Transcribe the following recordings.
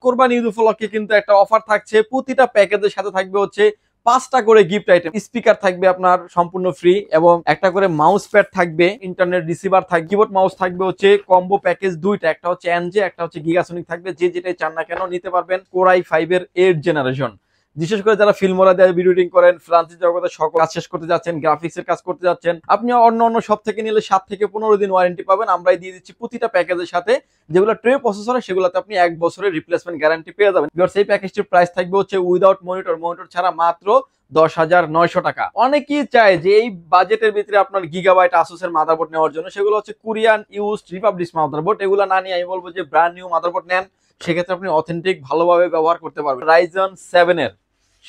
কোরবানি ঈদ উপলক্ষে কিন্তু একটা অফার থাকছে। প্রতিটা প্যাকেজের সাথে থাকবে হচ্ছে 5টা করে গিফট আইটেম। স্পিকার থাকবে আপনার সম্পূর্ণ ফ্রি এবং একটা করে মাউস প্যাড থাকবে, ইন্টারনেট রিসিভার থাকবে, কিবোর্ড মাউস থাকবে হচ্ছে কম্বো প্যাকেজ দুইটা, একটা হচ্ছে এনজে, একটা হচ্ছে গিগাসনিক থাকবে। যে যেটাই চান না কেন নিতে পারবেন। কোর i5 এর 8th জেনারেশন। বিশেষ করে যারা ফিল্মোরা দিয়ে ভিডিও এডিটিং করেন, ফ্রান্সিস জগতে সকল কাজ শেষ করতে যাচ্ছেন, গ্রাফিক্স এর কাজ করতে যাচ্ছেন, আপনি অন্য সব থেকে নিলে 7 থেকে 15 দিন ওয়ারেন্টি পাবেন। আমরাই দিয়ে দিচ্ছি প্রতিটা প্যাকেজের সাথে। যেগুলো ট্রে প্রসেসর সেগুলোতে আপনি 1 বছরের রিপ্লেসমেন্ট গ্যারান্টি পেয়ে যাবেন। এই প্যাকেজটির প্রাইস থাকবে হচ্ছে উইদাউট মনিটর ছাড়া মাত্র 10,900 টাকা। অনেকেই চায় যে এই বাজেটের ভিতরে আপনার গিগাবাইট আসুসের মাদারবোর্ড নেওয়ার জন্য, সেগুলো হচ্ছে কোরিয়ান ইউজড রিপাবলিশ মাদারবোর্ড। এগুলো না নিয়ে আমি বলবো যে ব্র্যান্ড নিউ মাদারবোর্ড নেন, সেক্ষেত্রে আপনি অথেন্টিক ভালোভাবে ব্যবহার করতে পারবেন। রাইজন 7 এর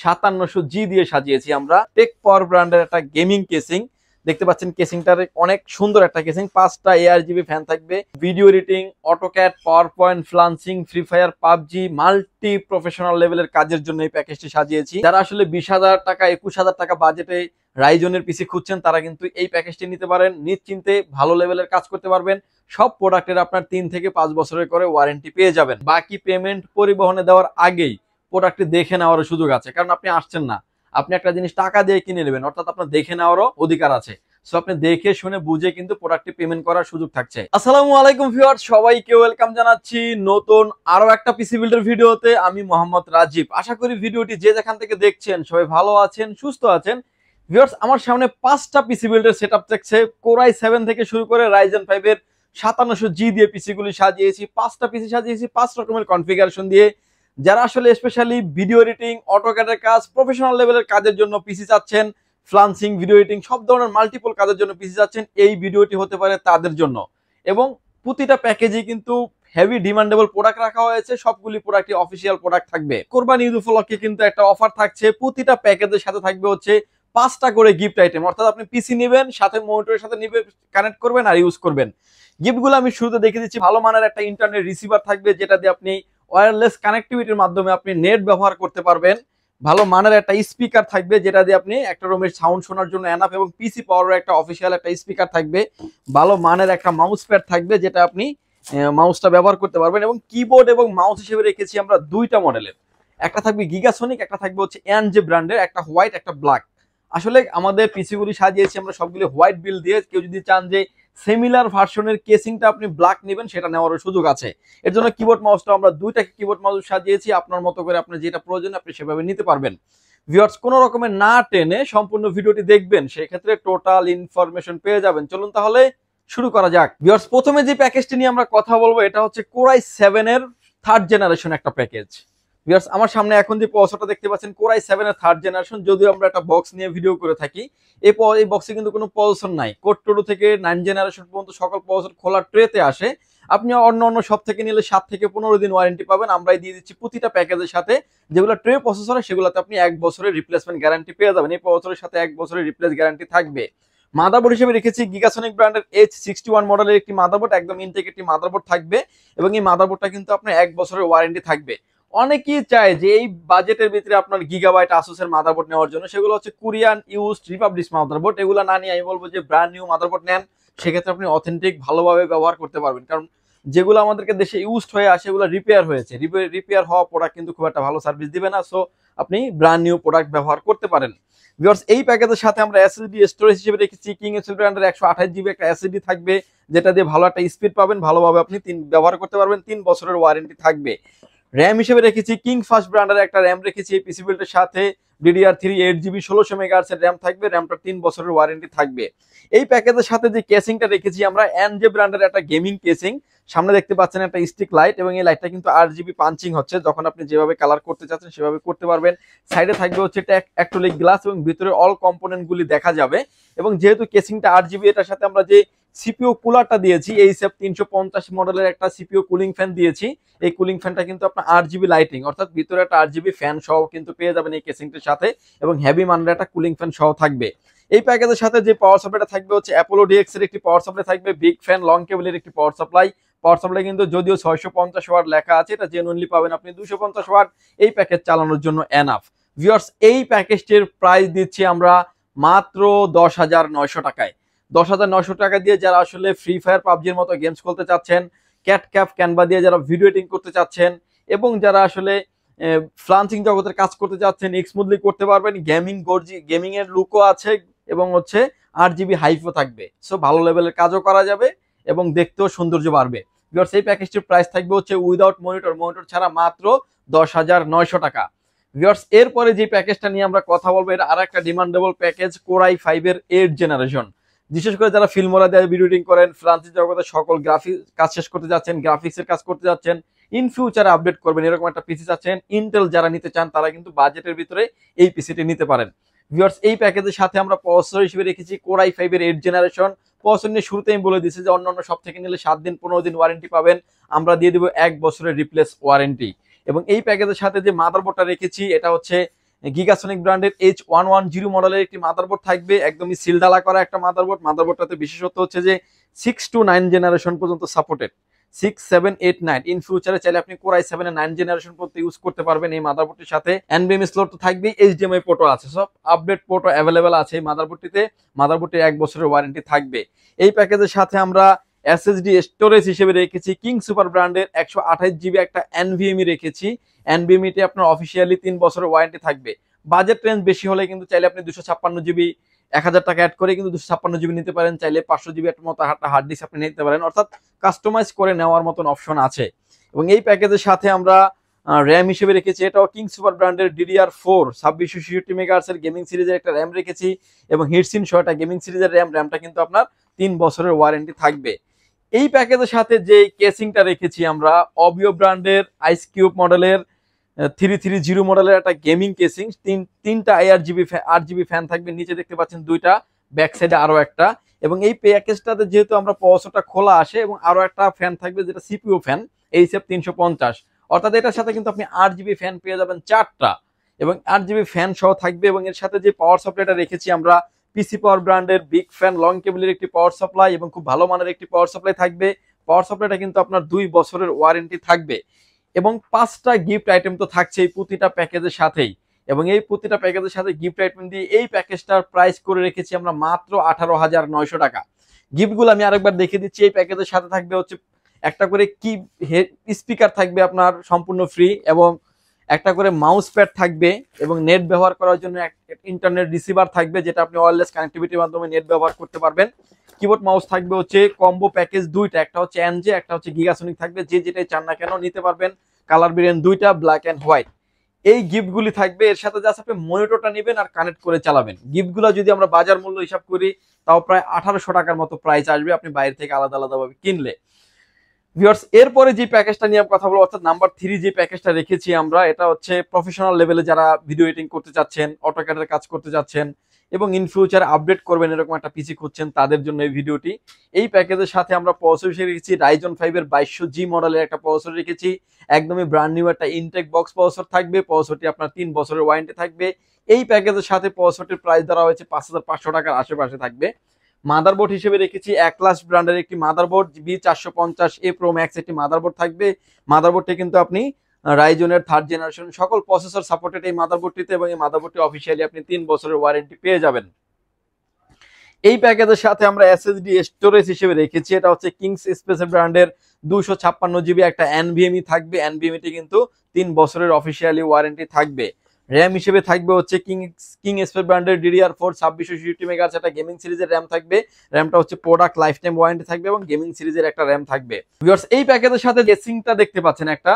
5700G দিয়ে সাজিয়েছি আমরা টেক পাওয়ার ব্র্যান্ডের একটা গেমিং কেসিং। দেখতে পাচ্ছেন কেসিংটার অনেক সুন্দর একটা কেসিং। 5টা ARGB ফ্যান থাকবে, video editing, AutoCAD, power point, freelancing, free fire, PUBG, multi professional লেভেলের কাজের জন্য এই প্যাকেজটি সাজিয়েছি। যারা আসলে 20,000 টাকা 21,000 টাকা বাজেটে রাইজনের পিসি খুঁজছেন, তারা কিন্তু এই প্যাকেজটি নিতে পারেন। নিশ্চিন্তে ভালো লেভেলের কাজ করতে পারবেন। সব প্রোডাক্টের আপনার 3 থেকে 5 বছরের করে ওয়ারেন্টি পেয়ে যাবেন। বাকি পেমেন্ট পরিবহনে দেওয়ার আগেই প্রোডাক্টটি দেখে নেওয়ারও সুযোগ আছে, কারণ আপনি আসছেন না, আপনি একটা জিনিস টাকা দিয়ে কিনে নেবেন, অর্থাৎ আপনার দেখে নেওয়ারও অধিকার আছে। সো আপনি দেখে শুনে বুঝে কিন্তু প্রোডাক্টটি পেমেন্ট করার সুযোগ থাকছে। আসসালামু আলাইকুম ভিউয়ার্স, সবাইকে ওয়েলকাম জানাচ্ছি নতুন আরো একটা পিসি বিল্ডার ভিডিওতে। আমি মোহাম্মদ রাজীব। আশা করি ভিডিওটি যে যেখান থেকে দেখছেন সবাই ভালো আছেন, সুস্থ আছেন। ভিউয়ার্স, আমার সামনে 5টা পিসি বিল্ডার সেটআপ থাকছে। কোর i7 থেকে শুরু করে রাইজেন 5 এর 5700G দিয়ে পিসিগুলি সাজিয়েছি। 5টা পিসি সাজিয়েছি 5 রকমের কনফিগারেশন দিয়ে। যারা আসলে স্পেশালি ভিডিও এডিটিং, অটোক্যাডের কাজ, প্রফেশনাল লেভেলের কাজের জন্য পিসি চাচ্ছেন, ফ্লান্সিং, ভিডিও এডিটিং সব ধরনের মাল্টিপল কাজের জন্য পিসি চাচ্ছেন, এই ভিডিওটি হতে পারে তাদের জন্য। এবং প্রতিটা প্যাকেজে কিন্তু হেভি ডিমান্ডেবল প্রোডাক্ট রাখা হয়েছে। সবগুলি প্রোডাক্টই অফিসিয়াল প্রোডাক্ট থাকবে। কোরবানি ঈদ উপলক্ষে কিন্তু একটা অফার থাকছে। প্রতিটা প্যাকেজের সাথে থাকবে হচ্ছে 5টা করে গিফট আইটেম, অর্থাৎ আপনি পিসি নেবেন, সাথে মনিটরের সাথে নিবে কানেক্ট করবেন আর ইউজ করবেন। গিফটগুলো আমি শুরুতে দেখে দিচ্ছি। ভালো মানের একটা ইন্টারনেট রিসিভার থাকবে, যেটা দিয়ে আপনি ওয়্যারলেস কানেক্টিভিটির মাধ্যমে আপনি নেট ব্যবহার করতে পারবেন। ভালো মানের একটা স্পিকার থাকবে, যেটা দিয়ে আপনি একটা রুমের সাউন্ড শোনার জন্য এনাফ, এবং পিসি পাওয়ারের একটা অফিসিয়াল একটা স্পিকার থাকবে। ভালো মানের একটা মাউস প্যাড থাকবে, যেটা আপনি মাউসটা ব্যবহার করতে পারবেন। এবং কিবোর্ড এবং মাউস হিসেবে রেখেছি আমরা দুইটা মডেলের, একটা থাকবে গিগাসনিক, একটা থাকবে হচ্ছে এনজে ব্র্যান্ডের, একটা হোয়াইট একটা ব্ল্যাক। আসলে আমাদের পিসিগুলি সাজিয়েছি আমরা সবগুলি হোয়াইট বিল দিয়ে। কেউ যদি চান যে সিমিলার ভার্সনের কেসিংটা আপনি ব্ল্যাক নেবেন, সেটা নেওয়ারও সুযোগ আছে। এর জন্য কিবোর্ড মাউসটা আমরা দুইটা কিবোর্ড মাউস সাজিয়েছি। আপনার মতো করে আপনার যেটা প্রয়োজন আপনি সেভাবে নিতে পারবেন। ভিউয়ার্স, কোনো রকমের না টেনে সম্পূর্ণ ভিডিওটি দেখবেন, সেই ক্ষেত্রে টোটাল ইনফরমেশন পেয়ে যাবেন। চলুন তাহলে শুরু করা যাক। ভিউয়ার্স, প্রথমে যে প্যাকেজটি নিয়ে আমরা কথা বলবো, এটা হচ্ছে কোর i7 এর 3rd জেনারেশন একটা প্যাকেজ। ভিউয়ার্স, আমার সামনে এখন যে প্রসেসরটা দেখতে পাচ্ছেন কোর i7 এর 3rd জেনারেশন। যদিও আমরা একটা বক্স নিয়ে ভিডিও করে থাকি, এই বক্সে কিন্তু কোনো প্রসেসর নাই। কোর 2 থেকে 9 জেনারেশন পর্যন্ত সকল প্রসেসর খোলা ট্রেতে আসে। আপনি অন্য সব থেকে নিলে 7 থেকে 15 দিন ওয়ারেন্টি পাবেন। আমরাই দিয়ে দিচ্ছি প্রতিটা প্যাকেজের সাথে। যেগুলো ট্রে প্রসেসর সেগুলোতে আপনি 1 বছরের রিপ্লেসমেন্ট গ্যারান্টি পেয়ে যাবেন। এই প্রসেসরের সাথে 1 বছরের রিপ্লেস গ্যারান্টি থাকবে। মাদারবোর্ড হিসেবে রেখেছি গিগাসনিক ব্র্যান্ডের H61 মডেলের একটি মাদারবোর্ড, একদম ইনটেক একটি মাদারবোর্ড থাকবে। এবং এই মাদারবোর্ডটা কিন্তু আপনার 1 বছরের ওয়ারেন্টি থাকবে। অনেকেই চায় যে এই বাজেটের ভিতরে আপনার গিগাবাইট আসুসের মাদারবোর্ড নেওয়ার জন্য, সেগুলো হচ্ছে কোরিয়ান ইউজড রিপাবলিশ মাদারবোর্ড। এগুলো না নিয়ে আমি বলবো যে ব্র্যান্ড নিউ মাদারবোর্ড নেন, সেক্ষেত্রে আপনি অথেন্টিক ভালোভাবে ব্যবহার করতে পারবেন। কারণ যেগুলো আমাদেরকে দেশে ইউজড হয়ে আসে এগুলো রিপেয়ার হয়েছে, রিপেয়ার হওয়া প্রোডাক্ট কিন্তু খুব একটা ভালো সার্ভিস দিবে না। সো আপনি ব্র্যান্ড নিউ প্রোডাক্ট ব্যবহার করতে পারেন। ভিউয়ার্স, এই প্যাকেজের সাথে আমরা এসএসডি স্টোরেজ হিসেবে রেখেছি কিংএসএল ব্র্যান্ডের 128GB একটা এসএসডি থাকবে, যেটা দিয়ে ভালো একটা স্পিড পাবেন, ভালোভাবে আপনি ব্যবহার করতে পারবেন। 3 বছরের ওয়ারেন্টি থাকবে। র্যাম হিসেবে রেখেছি কিং ফাস্ট ব্র্যান্ডের একটা র্যাম রেখেছি এই পিসি বিল্ডের সাথে। DDR3 8GB 1600 MHz এর র্যাম থাকবে। র্যামটা 3 বছরের ওয়ারেন্টি থাকবে। এই প্যাকেজের সাথে যে কেসিংটা রেখেছি আমরা এনজে ব্র্যান্ডের একটা গেমিং কেসিং। সামনে দেখতে পাচ্ছেন একটা স্টিক লাইট, এবং এই লাইটটা কিন্তু RGB পাঞ্চিং হচ্ছে। যখন আপনি যেভাবে কালার করতে চাচ্ছেন সেভাবে করতে পারবেন। সাইডে থাকবে হচ্ছে অ্যাক্রিলিক গ্লাস, এবং ভিতরে অল কম্পোনেন্ট গুলি দেখা যাবে। এবং যেহেতু কেসিংটা RGB, এটার সাথে আমরা যে সিপিইউ কুলারটা দিয়েছি, HF 350 মডেলের একটা সিপিইউ কুলিং ফ্যান দিয়েছি। এই কুলিং ফ্যানটা কিন্তু আপনার RGB লাইটিং, অর্থাৎ ভিতরে একটা RGB ফ্যান সহ কিন্তু পেয়ে যাবেন এই কেসিংটির সাথে, এবং হেভি মানের একটা কুলিং ফ্যান সহ থাকবে। এই প্যাকেজের সাথে যে পাওয়ার সাপ্লাইটা থাকবে হচ্ছে অ্যাপোলো DX এর একটি পাওয়ার সাপ্লাই থাকবে, বিগ ফ্যান লং কেবলের একটি পাওয়ার সাপ্লাই। পাওয়ার সাপ্লাই কিন্তু যদিও 650 ওয়াট লেখা আছে, এটা জেনুইনলি পাবেন আপনি 250 ওয়াট। এই প্যাকেজ চালানোর জন্য এনাফ। ভিউয়ার্স, এই প্যাকেজটির প্রাইস দিচ্ছি আমরা মাত্র 10,900 টাকায়। 10,900 টাকা দিয়ে যারা আসলে ফ্রি ফায়ার, পাবজির মতো গেমস খেলতে চাচ্ছেন, ক্যাট ক্যাপ ক্যানভা দিয়ে যারা ভিডিও এডিটিং করতে চাচ্ছেন, এবং যারা আসলে ফ্লান্সিং জগতের কাজ করতে যাচ্ছেন স্মুথলি করতে পারবেন, গেমিং এর লুকও আছে এবং হচ্ছে 8 GB হাইফও থাকবে, সো ভালো লেভেলের কাজও করা যাবে এবং দেখতেও সৌন্দর্য বাড়বে। ভিউয়ার্স এই প্যাকেজটির প্রাইস থাকবে হচ্ছে উইদাউট মনিটর ছাড়া মাত্র 10,900 টাকা। ভিউয়ার্স এরপরে যে প্যাকেজটা নিয়ে আমরা কথা বলবো, এটা আর একটা ডিমান্ডেবল প্যাকেজ, কোর i5 এর 8th জেনারেশন। বিশেষ করে যারা ফিল্মোরা দিয়ে ভিডিও এডিটিং করেন, ফ্রান্সিস জগতে সকল গ্রাফিক্স কাজ শেষ করতে যাচ্ছেন, গ্রাফিক্সের কাজ করতে যাচ্ছেন, ইন ফিউচারে আপডেট করবেন, এরকম একটা পিসি চাচ্ছেন, ইন্টেল যারা নিতে চান তারা কিন্তু বাজেটের ভিতরে এই পিসিটি নিতে পারেন। ভিউয়ার্স এই প্যাকেজের সাথে আমরা প্রসেসর হিসেবে রেখেছি কোর i5 এর 8th জেনারেশন। প্রসেসর নিয়ে শুরুতে আমি বলে দিচ্ছি যে অন্যান্য সব থেকে নিলে 7 দিন 15 দিন ওয়ারেন্টি পাবেন, আমরা দিয়ে দিব 1 বছরের রিপ্লেস ওয়ারেন্টি। এবং এই প্যাকেজের সাথে যে মাদারবোর্ডটা রেখেছি এটা হচ্ছে গিগাসনিক ব্র্যান্ডের H110 মডেলের একটি মাদারবোর্ড থাকবে, একদমই সিলডালা করা একটা মাদারবোর্ড। মাদারবোর্ডটাতে বিশেষত্ব হচ্ছে যে 6 to 9 জেনারেশন পর্যন্ত সাপোর্টেড, 6, 7, 8, 9 ইন ফিউচারে চাইলে আপনি কোর i7 এর 9 জেনারেশন পর্যন্ত ইউজ করতে পারবেন এই মাদারবোর্ডটির সাথে। NVMe স্লট তো থাকবেই, HDMI পোর্টও আছে, সব আপডেট পোর্টও অ্যাভেলেবেল আছে এই মাদারবোর্ডটিতে। মাদারবোর্ডটির 1 বছরের ওয়ারেন্টি থাকবে। এই প্যাকেজের সাথে আমরা SSD স্টোরেজ হিসেবে রেখেছি কিং সুপার ব্র্যান্ডের 128 GB একটা NVMe রেখেছি। NVMe টি আপনার অফিসিয়ালি 3 বছরের ওয়ারেন্টি থাকবে। বাজেট রেঞ্জ বেশি হলে কিন্তু চাইলে আপনি 256 GB 1000 টাকা অ্যাড করে কিন্তু 256 GB নিতে পারেন, চাইলে 500 GB এর মতো হার্ড ডিস্ক আপনি নিতে পারেন, অর্থাৎ কাস্টমাইজ করে নেওয়ার মতন অপশন আছে। এবং এই প্যাকেজের সাথে আমরা র্যাম হিসেবে রেখেছি, এটাও কিং সুপার ব্র্যান্ডের DDR4 2666 MHz এর গেমিং সিরিজের একটা র্যাম রেখেছি এবং হিটসিন শর্টা গেমিং সিরিজের র্যামটা কিন্তু আপনার 3 বছরের ওয়ারেন্টি থাকবে। এই প্যাকেজের সাথে যে কেসিংটা রেখেছি আমরা অবিও ব্র্যান্ডের আইস কিউব মডেলের 330 মডেলের একটা গেমিং কেসিং, তিনটা 8GB ফ্যান থাকবে, নিচে দেখতে পাচ্ছেন দুইটা, ব্যাক সাইডে আরো একটা। এবং এই প্যাকেজটাতে যেহেতু আমরা প্রসেসরটা খোলা আসে এবং আরো একটা ফ্যান থাকবে যেটা সিপিইউ ফ্যান HF350, অর্থাৎ এটার সাথে কিন্তু আপনি 8GB ফ্যান পেয়ে যাবেন 4টা এবং 8GB ফ্যান সহ থাকবে। এবং এর সাথে যে পাওয়ার সাপ্লাইটা রেখেছি আমরা পিসি পাওয়ার ব্র্যান্ডের বিগ ফ্যান লং কেবলের একটি পাওয়ার সাপ্লাই এবং খুব ভালো মানের একটি পাওয়ার সাপ্লাই থাকবে। পাওয়ার সাপ্লাইটা কিন্তু আপনার 2 বছরের ওয়ারেন্টি থাকবে এবং 5টা গিফট আইটেম তো থাকছে এই প্রতিটা প্যাকেজের সাথেই। এবং এই প্রতিটা প্যাকেজের সাথে গিফট আইটেম দিয়ে এই প্যাকেজটার প্রাইস করে রেখেছি আমরা মাত্র 18,900 টাকা। গিফটগুলো আমি আরেকবার দেখে দিচ্ছি। এই প্যাকেজের সাথে থাকবে হচ্ছে একটা করে কি স্পিকার থাকবে আপনার সম্পূর্ণ ফ্রি, এবং একটা করে মাউস প্যাড থাকবে এবং নেট ব্যবহার করার জন্য ইন্টারনেট রিসিভার থাকবে, যেটা আপনি ওয়্যারলেস কানেক্টিভিটির মাধ্যমে নেট ব্যবহার করতে পারবেন। কিবোর্ড মাউস থাকবে হচ্ছে কম্বো প্যাকেজ দুইটা, একটা হচ্ছে এনজে, একটা হচ্ছে গিগাসনিক থাকবে, যে যেটাই চান না কেন নিতে পারবেন। কালার ভেরিয়েন্ট দুইটা, ব্ল্যাক এন্ড হোয়াইট। এই গিফটগুলি থাকবে। এর সাথে জাস্ট আপনি মনিটরটা নেবেন আর কানেক্ট করে চালাবেন। গিফটগুলো যদি আমরা বাজার মূল্য হিসাব করি তাও প্রায় 1800 টাকার মতো প্রাইস আসবে আপনি বাইরে থেকে আলাদা আলাদাভাবে কিনলে। ভিউয়ার্স এরপরে যে প্যাকেজটা নিয়ে কথা বলবো, অর্থাৎ নাম্বার 3 যে প্যাকেজটা রেখেছি আমরা, এটা হচ্ছে প্রফেশনাল লেভেলে যারা ভিডিও এডিটিং করতে চাচ্ছেন, অটোক্যাডের কাজ করতে যাচ্ছেন এবং ইন ফিউচারে আপডেট করবেন এরকম একটা পিসি খুঁজছেন তাদের জন্য এই ভিডিওটি। এই প্যাকেজের সাথে আমরা প্রসেসর হিসেবে রেখেছি Ryzen 5 এর 2200G মডেলের একটা প্রসেসর রেখেছি। একদমই ব্র্যান্ড নিউ একটা ইনটেক বক্স প্রসেসর থাকবে। প্রসেসরটি আপনার 3 বছরের ওয়ারেন্টি থাকবে। এই প্যাকেজের সাথে প্রসেসরটির প্রাইস ধরা হয়েছে 5500 টাকার আশেপাশে থাকবে। মাদারবোর্ড হিসেবে রেখেছি একলাস ব্র্যান্ডের একটি মাদারবোর্ড B450A Pro Max একটি মাদারবোর্ড থাকবে। মাদারবোর্ডটি কিন্তু আপনি রাইজনের 3rd জেনারেশন সকল প্রসেসর সাপোর্টেড এই মাদারবোর্ডটিতে, এবং এই মাদারবোর্ডটি অফিসিয়ালি আপনি 3 বছরের ওয়ারেন্টি পেয়ে যাবেন। এই প্যাকেজের সাথে আমরা SSD স্টোরেজ হিসেবে রেখেছি, এটা হচ্ছে কিংস স্পেস ব্র্যান্ডের 256GB একটা NVMe থাকবে। NVMe টি কিন্তু 3 বছরের অফিসিয়ালি ওয়ারেন্টি থাকবে। র্যাম হিসেবে থাকবে হচ্ছে কিং স্পেস ব্র্যান্ডের DDR4 2666 MHz একটা গেমিং সিরিজের র্যাম থাকবে। র্যামটা হচ্ছে প্রোডাক্ট লাইফ টাইম ওয়ারেন্টি থাকবে এবং গেমিং সিরিজের একটা র্যাম থাকবে। ভিউয়ার্স এই প্যাকেজের সাথে কেসিংটা দেখতে পাচ্ছেন, একটা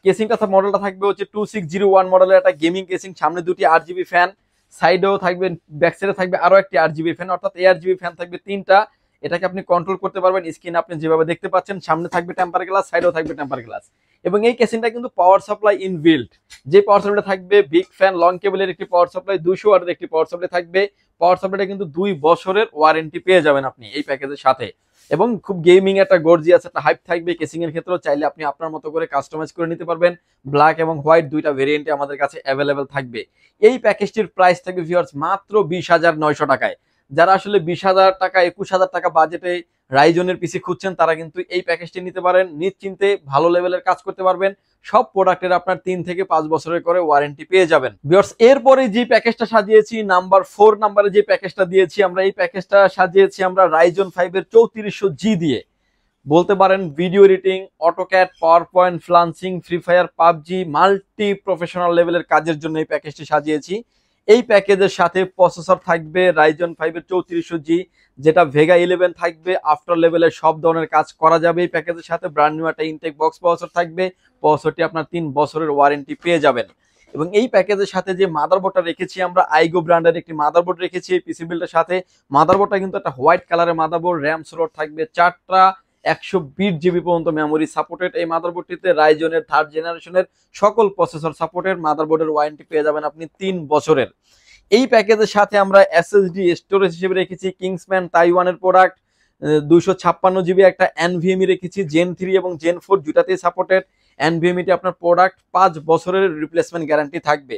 কেসিংটা মডেলটা থাকবে হচ্ছে 2601 মডেলের একটা গেমিং কেসিং, সামনে দুটি 8GB ফ্যান, সাইডেও থাকবে, ব্যাক সাইডে থাকবে আরো একটি 8GB ফ্যান, অর্থাৎ এই 8GB ফ্যান থাকবে 3টা। এটাকে আপনি কন্ট্রোল করতে পারবেন স্ক্রিনে আপনি যেভাবে দেখতে পাচ্ছেন। সামনে থাকবে টেম্পার গ্লাস, সাইডেও থাকবে টেম্পার গ্লাস। এবং এই কেসিংটা কিন্তু পাওয়ার সাপ্লাই ইনবিল্ট, যে পাওয়ার সাপ্লাইটা থাকবে বিগ ফ্যান লং কেবলের একটি পাওয়ার সাপ্লাই, 200 ওয়াটের একটি পাওয়ার সাপ্লাই থাকবে। পাওয়ার সাপ্লাইটা কিন্তু 2 বছরের ওয়ারেন্টি পেয়ে যাবেন আপনি এই প্যাকেজের সাথে। এবং খুব গেমিং একটা গর্জিয়াস একটা হাইপ থাকবে কেসিং এর ক্ষেত্রেও, চাইলে আপনি আপনার মতো করে কাস্টমাইজ করে নিতে পারবেন। ব্ল্যাক এবং হোয়াইট দুইটা ভেরিয়েন্টে আমাদের কাছে অ্যাভেলেবেল থাকবে। এই প্যাকেজটির প্রাইস থাকবে ভিউয়ার্স মাত্র 20,900 টাকায়। যারা আসলে 20,000 টাকা 21,000 টাকা বাজেটে রাইজনের পিসি খুঁজছেন তারা কিন্তু এই প্যাকেজটি নিতে পারেন। নিশ্চিন্তে ভালো লেভেলের কাজ করতে পারবেন। সব প্রোডাক্টের আপনার 3 থেকে 5 বছরের করে ওয়ারেন্টি পেয়ে যাবেন। ভিউয়ার্স এরপরে যে প্যাকেজটা সাজিয়েছি নাম্বার 4 নম্বরে যে প্যাকেজটা দিয়েছি আমরা, এই প্যাকেজটা সাজিয়েছি আমরা Ryzen 5 এর 3400G দিয়ে। বলতে পারেন video editing, AutoCAD, power point, freelancing, free fire, PUBG, multi professional লেভেলের কাজের জন্য এই প্যাকেজটি সাজিয়েছি। এই প্যাকেজের সাথে প্রসেসর থাকবে Ryzen 5 এর 3400G, যেটা ভেগা 11 থাকবে। আফটার লেভেলের সব ধরনের কাজ করা যাবে এই প্যাকেজের সাথে। ব্র্যান্ড নিউ একটা ইনটেক বক্স প্রসেসর থাকবে, প্রসেসরটি আপনার 3 বছরের ওয়ারেন্টি পেয়ে যাবেন। এবং এই প্যাকেজের সাথে যে মাদারবোর্ডটা রেখেছি আমরা, আইগো ব্র্যান্ডের একটি মাদারবোর্ড রেখেছি এই পিসি বিল্ডের সাথে। মাদারবোর্ডটা কিন্তু একটা হোয়াইট কালারের মাদারবোর্ড, র্যাম স্লট থাকবে 4টা, 120 GB পর্যন্ত মেমোরি সাপোর্টেড। এই মাদারবোর্ডটিতে রাইজনের 3rd জেনারেশনের সকল প্রসেসর সাপোর্টেড। মাদারবোর্ডের ওয়ারেন্টি পেয়ে যাবেন আপনি 3 বছরের। এই প্যাকেজের সাথে আমরা এসএসডি স্টোরেজ হিসেবে রেখেছি কিংসম্যান তাইওয়ানের প্রোডাক্ট 256 GB একটা এনভিএমই রেখেছি, জেন 3 এবং জেন 4 দুটাতেই সাপোর্টেড। এনভিএমইটি আপনার প্রোডাক্ট 5 বছরের রিপ্লেসমেন্ট গ্যারান্টি থাকবে।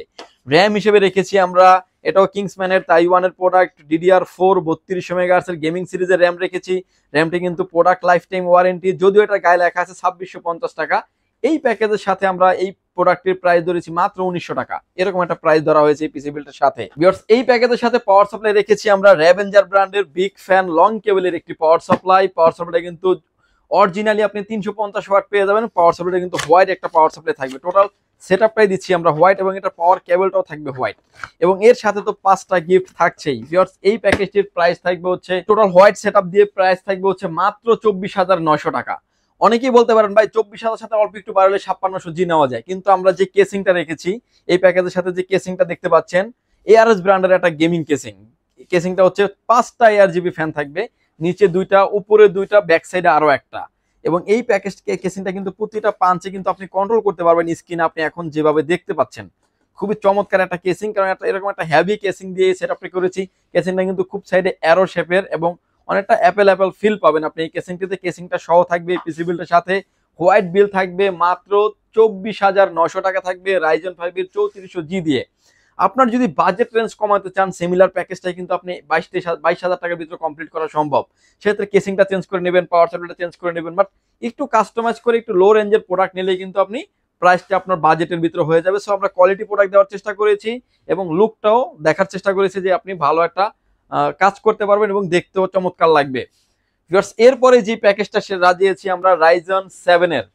র্যাম হিসেবে রেখেছি আমরা, এটাও কিংসম্যানের তাইওয়ানের প্রোডাক্ট, DDR4 3200 MHz এর গেমিং সিরিজের র্যাম রেখেছি। র্যামটি কিন্তু প্রোডাক্ট লাইফ টাইম ওয়ারেন্টি, যদিও এটা গায়ে লেখা আছে 2650 টাকা। এই প্যাকেজের সাথে আমরা এই প্রোডাক্টের প্রাইস ধরেছি মাত্র 1900 টাকা, এরকম একটা প্রাইস ধরা হয়েছে এই পিসি বিল্ডের সাথে। ভিউয়ার্স, এই প্যাকেজের সাথে পাওয়ার সাপ্লাই রেখেছি আমরা র্যাভেঞ্জার ব্র্যান্ডের বিগ ফ্যান লং কেবলের একটি পাওয়ার সাপ্লাই। পাওয়ার সাপ্লাইটা কিন্তু অরিজিনালি আপনি 350 ওয়াট পেয়ে যাবেন। পাওয়ার সাপ্লাইটা কিন্তু হোয়াইট একটা পাওয়ার সাপ্লাই থাকবে। টোটাল সেটআপটাই দিচ্ছি আমরা হোয়াইট, এবং এটা পাওয়ার কেবলটাও থাকবে হোয়াইট, এবং এর সাথে তো 5টা গিফট থাকছেই। ভিউয়ার্স, এই প্যাকেজটির প্রাইস থাকবে হচ্ছে, টোটাল হোয়াইট সেটআপ দিয়ে প্রাইস থাকবে হচ্ছে মাত্র 24,900 টাকা। অনেকেই বলতে পারেন ভাই 24,000 সাথে অল্প একটু বাড়ালে 5600G নেওয়া যায়, কিন্তু আমরা যে কেসিংটা রেখেছি এই প্যাকেজের সাথে, যে কেসিংটা দেখতে পাচ্ছেন ARS ব্র্যান্ডের একটা গেমিং কেসিং। কেসিংটা হচ্ছে 5টা ARGB ফ্যান থাকবে, নিচে 2টা, উপরে 2টা, ব্যাক সাইডে আরো একটা। এবং এই প্যাকেজ কেসিংটা কিন্তু প্রতিটা পাঞ্চে কিন্তু আপনি কন্ট্রোল করতে পারবেন স্ক্রিনে, আপনি এখন যেভাবে দেখতে পাচ্ছেন। খুবই চমৎকার একটা কেসিং, কারণ এরকম একটা হেভি কেসিং দিয়ে সেটআপটা করেছি। কেসিংটা কিন্তু খুব সাইডে অ্যারো শেপের এবং অনেকটা অ্যাপেল ফিল পাবেন আপনি এই কেসিংটিতে। কেসিংটা সহ থাকবে এই পিসি বিল্ডের সাথে। হোয়াইট বিল থাকবে মাত্র 24,900 টাকা থাকবে Ryzen 5 এর 3400G দিয়ে। আপনার যদি বাজেট রেঞ্জ কমাতে চান, সিমিলার প্যাকেজটাই কিন্তু আপনি 22,000 টাকার ভিতরে কমপ্লিট করা সম্ভব। সেক্ষেত্রে কেসিংটা চেঞ্জ করে নেবেন, পাওয়ার সাপ্লাইটা চেঞ্জ করে নেবেন, বাট একটু কাস্টমাইজ করে একটু লো রেঞ্জের প্রোডাক্ট নিলেই কিন্তু আপনি প্রাইসটা আপনার বাজেটের ভিতরে হয়ে যাবে। সো আমরা কোয়ালিটি প্রোডাক্ট দেওয়ার চেষ্টা করেছি এবং লুকটাও দেখার চেষ্টা করেছি যে আপনি ভালো একটা কাজ করতে পারবেন এবং দেখতেও চমৎকার লাগবে। এরপরে যে প্যাকেজটা সাজিয়েছি আমরা Ryzen 7 এর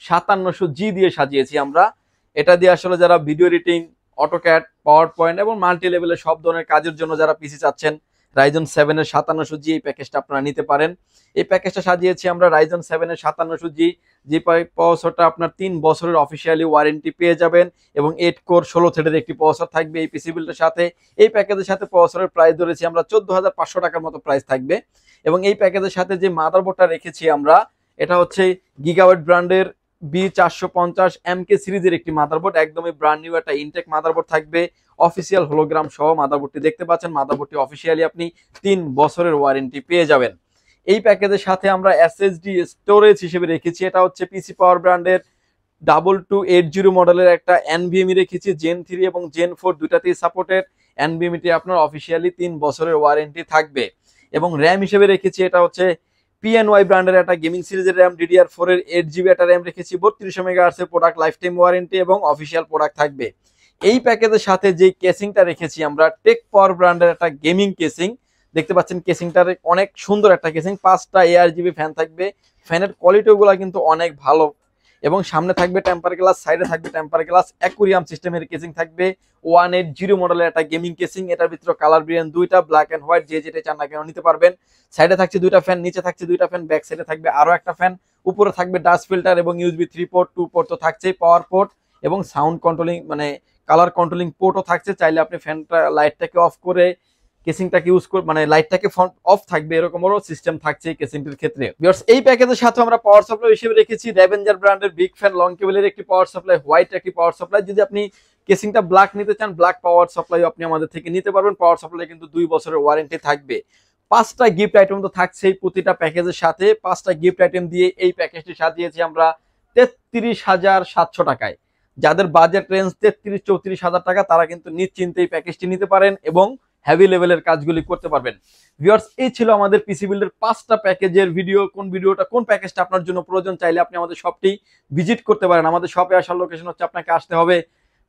5700G দিয়ে সাজিয়েছি আমরা। এটা দিয়ে আসলে যারা video editing, AutoCAD, power point এবং মাল্টি লেভেলের সব ধরনের কাজের জন্য যারা পিসি চাচ্ছেন, Ryzen 7 এর 5700G এই প্যাকেজটা আপনারা নিতে পারেন। এই প্যাকেজটা সাজিয়েছি আমরা Ryzen 7 এর 5700G, যে প্রসেসরটা আপনার 3 বছরের অফিসিয়ালি ওয়ারেন্টি পেয়ে যাবেন, এবং 8 কোর 16 থ্রেডের একটি প্রসেসর থাকবে এই পিসি বিল্ডের সাথে। এই প্যাকেজের সাথে প্রসেসরের প্রাইস ধরেছি আমরা 14,500 টাকার মতো প্রাইস থাকবে। এবং এই প্যাকেজের সাথে যে মাদারবোর্ডটা রেখেছি আমরা, এটা হচ্ছে গিগাওয়াট ব্র্যান্ডের B450MK সিরিজের একটি মাদারবোর্ড, একদমই ব্র্যান্ড নিউ একটা ইনটেক মাদারবোর্ড থাকবে। অফিসিয়াল হোলোগ্রাম সহ মাদারবোর্ডটি দেখতে পাচ্ছেন। মাদারবোর্ডটি অফিসিয়ালি আপনি 3 বছরের ওয়ারেন্টি পেয়ে যাবেন। এই প্যাকেজের সাথে আমরা এসএসডি স্টোরেজ হিসেবে রেখেছি, এটা হচ্ছে পিসি পাওয়ার ব্র্যান্ডের 2280 মডেলের একটা এনভিএমই রেখেছি, জেন 3 এবং জেন 4 দুটাতেই সাপোর্টেড। এনভিএমইটি আপনার অফিসিয়ালি 3 বছরের ওয়ারেন্টি থাকবে। এবং র্যাম হিসেবে রেখেছি, এটা হচ্ছে PNY ব্র্যান্ডের একটা গেমিং সিরিজের র্যাম, DDR4 এর 8GB একটা র্যাম রেখেছি, 3200 MHz এর প্রোডাক্ট লাইফ টাইম ওয়ারেন্টি এবং অফিসিয়াল প্রোডাক্ট থাকবে। এই প্যাকেজের সাথে যে কেসিংটা রেখেছি আমরা, টেক পাওয়ার ব্র্যান্ডের একটা গেমিং কেসিং, দেখতে পাচ্ছেন কেসিংটার অনেক সুন্দর একটা কেসিং। 5টা ARGB ফ্যান থাকবে, ফ্যানের কোয়ালিটিগুলো কিন্তু অনেক ভালো, এবং সামনে থাকবে টেম্পার গ্লাস, সাইডে থাকবে টেম্পার গ্লাস, অ্যাকুরিয়াম সিস্টেমের কেসিং থাকবে। 180 মডেলের একটা গেমিং কেসিং, এটার ভিতরে কালার ভেরিয়েন্ট 2টা, ব্ল্যাক এন্ড হোয়াইট, যে যেটা চান না কেন নিতে পারবেন। সাইডে থাকছে 2টা ফ্যান, নিচে থাকছে 2টা ফ্যান, ব্যাক সাইডে থাকবে আরো একটা ফ্যান, উপরে থাকবে ডাস্ট ফিল্টার এবং USB 3 পোর্ট, 2 পোর্ট তো থাকছেই, পাওয়ার পোর্ট এবং সাউন্ড কন্ট্রোলিং মানে কালার কন্ট্রোলিং পোর্টও থাকছে। চাইলে আপনি ফ্যানটা লাইটটাকে অফ করে কেসিংটাকে ইউজ করে, মানে লাইটটাকে অফ থাকবে, এরকমও সিস্টেম থাকছে এই কেসিংটির ক্ষেত্রে। ভিউয়ার্স, এই প্যাকেজের সাথে আমরা পাওয়ার সাপ্লাই হিসেবে রেখেছি র্যাভেঞ্জার ব্র্যান্ডের বিগ ফ্যান লং কেবলের একটি পাওয়ার সাপ্লাই, হোয়াইট একটি পাওয়ার সাপ্লাই। যদি আপনি কেসিংটা ব্ল্যাক নিতে চান, ব্ল্যাক পাওয়ার সাপ্লাই আপনি আমাদের থেকে নিতে পারবেন। পাওয়ার সাপ্লাই কিন্তু 2 বছরের ওয়ারেন্টি থাকবে। 5টা গিফট আইটেম তো থাকছেই প্রতিটা প্যাকেজের সাথে। 5টা গিফট আইটেম দিয়ে এই প্যাকেজটি সাজিয়েছি আমরা 33,700 টাকায়। যাদের বাজেট রেঞ্জ 33-34,000 টাকা, তারা কিন্তু নিশ্চিন্তে এই প্যাকেজটি নিতে পারেন এবং হেভি লেভেলের কাজগুলি করতে পারবেন। ভিউয়ার্স, এই ছিল আমাদের পিসি বিল্ডের 5টা প্যাকেজের ভিডিও। কোন প্যাকেজটা আপনার জন্য প্রয়োজন, চাইলে আপনি আমাদের শপটি ভিজিট করতে পারেন। আমাদের শপে আসার লোকেশন হচ্ছে, আপনাকে আসতে হবে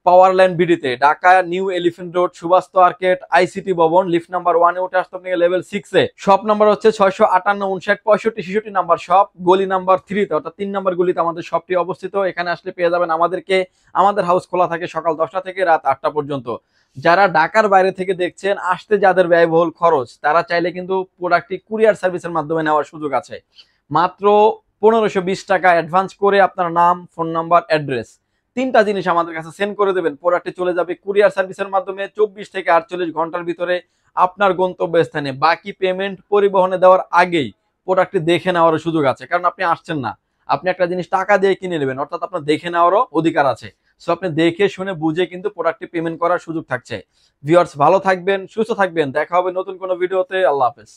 পাওয়ার লাইন বিডিতে, Dhaka New Elephant Road, Subastu arcade, ICT Bhaban, lift number 1 এ উঠে আসতে আপনাকে লেভেল 6 এ। শপ নাম্বার হচ্ছে 658 59 65 66 নাম্বার শপ, গলি নাম্বার 3 তে, অর্থাৎ 3 নাম্বার গলিতে আমাদের শপটি অবস্থিত। এখানে আসলে পেয়ে যাবেন আমাদেরকে। আমাদের হাউস খোলা থাকে সকাল 10টা থেকে রাত 8টা পর্যন্ত। যারা ঢাকার বাইরে থেকে দেখছেন, আসতে যাদের ব্যয়বহুল খরচ, তারা চাইলে কিন্তু প্রোডাক্টটি কুরিয়ার সার্ভিসের মাধ্যমে নেওয়ার সুযোগ আছে। মাত্র 1520 টাকা অ্যাডভান্স করে আপনার নাম, ফোন নাম্বার, অ্যাড্রেস, 3টা জিনিস আমাদের কাছে সেন্ড করে দেবেন। প্রোডাক্টটি চলে যাবে কুরিয়ার সার্ভিসের মাধ্যমে 24 থেকে 48 ঘন্টার ভিতরে আপনার গন্তব্যস্থানে। বাকি পেমেন্ট পরিবহনে দেওয়ার আগেই প্রোডাক্টটি দেখে নেওয়ার সুযোগ আছে, কারণ আপনি আসছেন না, আপনি একটা জিনিস টাকা দিয়ে কিনে নেবেন, অর্থাৎ আপনার দেখে নেওয়ারও অধিকার আছে। সো আপনি দেখে শুনে বুঝে কিন্তু প্রোডাক্টটি পেমেন্ট করার সুযোগ থাকছে। ভিউয়ার্স, ভালো থাকবেন, সুস্থ থাকবেন, দেখা হবে নতুন কোনো ভিডিওতে। আল্লাহ হাফেজ।